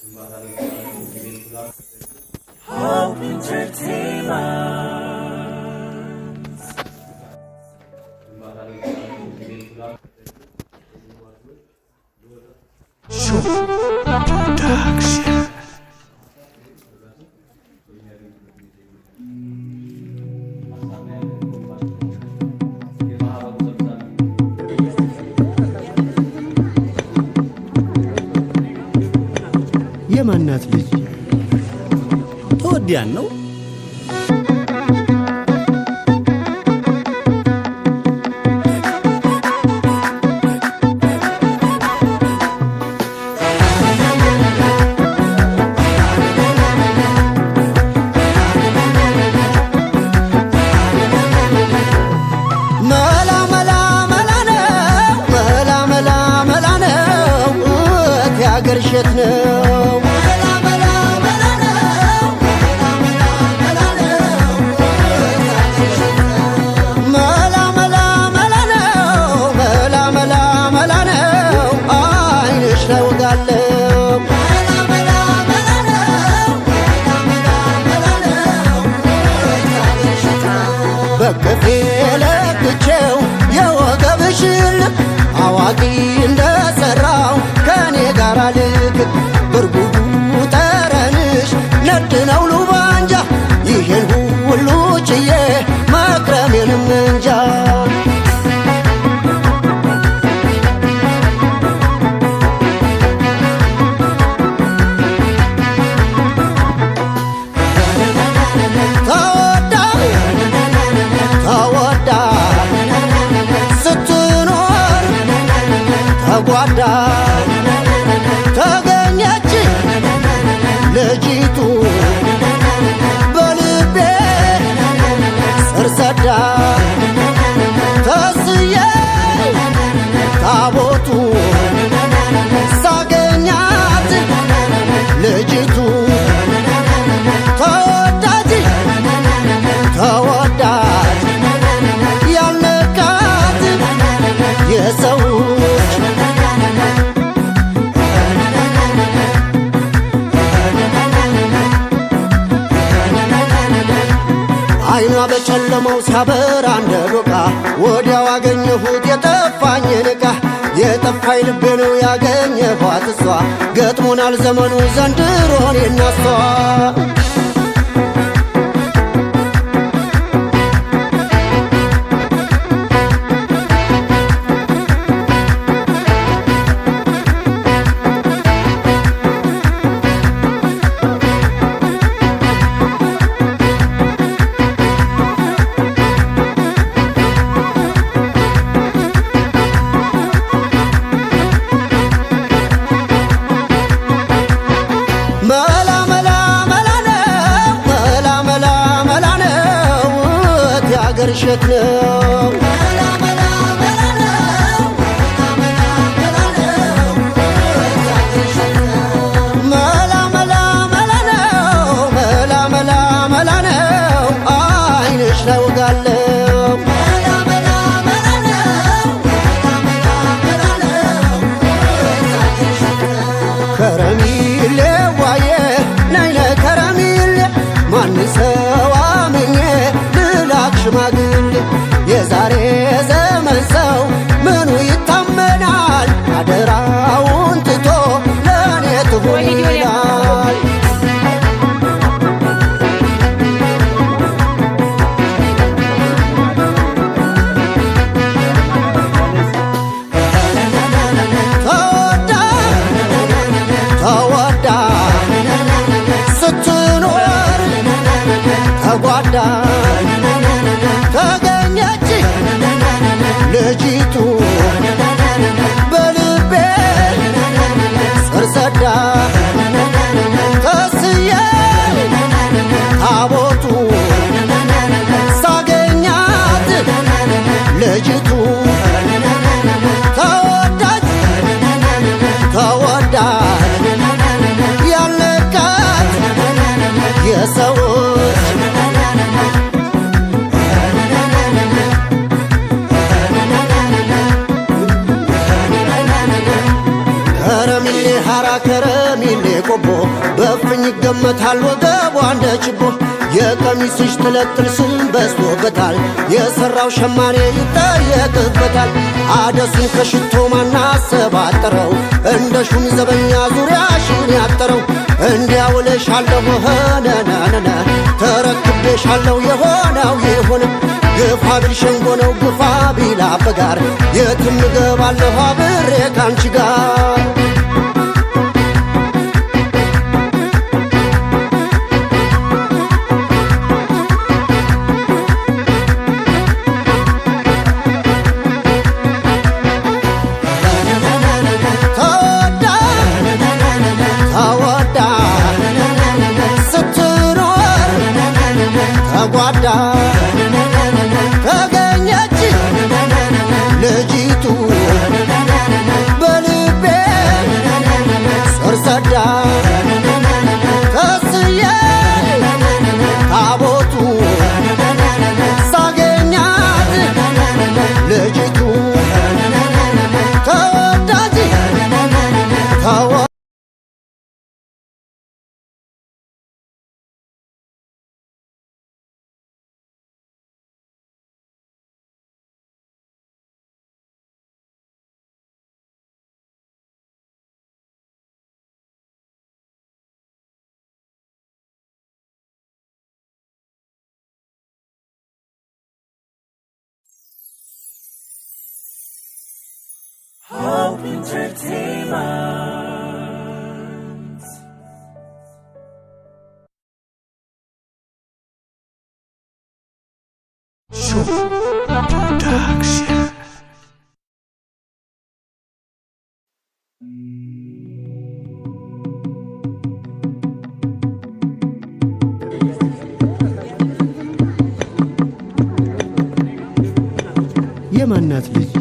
Hope Entertainment. Production. የማናት ልጅ ተወዲያን ነው። ገርሸት ነው አይንሽ ላይ ወጋለው በከፌ ለክቼው የወገብሽን አዋቂ እንደሰራው ከኔ ጋር ልክ ብርጉዱ ጠረንሽ ነድ ነው ሉባንጃ ይሄን ሁሉ ችዬ መክረሜንም እንጃ ተወዳ ስትኖር ተጓዳ ተገኘች ልጅቱ በልቤ ስር ሰዳ ተስዬ ታቦቱ ሳገኛት ልጅቱ ተወዳጅ ተወዳጅ ያልነካት የሰዎች አይኗ በጨለመው ሲያበራ እንደ ዶቃ ወዲያው አገኘሁት የጠፋኝን ዕቃ የጠፋኝ ልቤ ነው ያገኘኋት እሷ ገጥሞናል ዘመኑ ዘንድሮን የናሷ ገርሸት ነው መላ ነው አይንሽ ላይ ወጋለው ከረሚሌ ዋዬ ነይነ ከረሚሌ ማን ሰው አምኜ ሽማግሌ የዛሬ ዘመን ሰው ምኑ ይታመናል አደራውን ትቶ ለእኔ ትሁን ይላል ተወዳ ስትኖር ተጓዳ ተገኘች ልጅቱ በልቤ ስር ሰዳ ተስዬ ታቦቱ ሳገኛት ልጅቱ ተወዳጅ ተወዳጅ ያልነካት የሰዎች ከረሚሌ ሐራ ከረ ሚሌ ቆቦ በፍኝ ይገመታል ወገቧ እንደ ችቦ የቀሚስሽ ትለጥል ስም በዝቶበታል የሠራው ሸማኔ ይጠየቅበታል አደሱን ከሽቶ ማናሰባጠረው እንደ ሹም ዘበኛ ዙሪያሽን ያጠረው እንዲያውለሻለሁ ሆነነነነ ተረክቤሻለሁ የሆነው የሆነ ግፋ ቢል ሸንጎ ነው ግፋ ቢል አበጋር የትም እገባለሁ አብሬ ካንቺ ጋር ተጓዳ ተገኘች ልጅቱ በልቤ ስር ሰዳ ተስዬ ታቦቱ ሳገኛት ልጅቱ ተወዳጅ Hope Entertainment. Production. የማናት ልጅ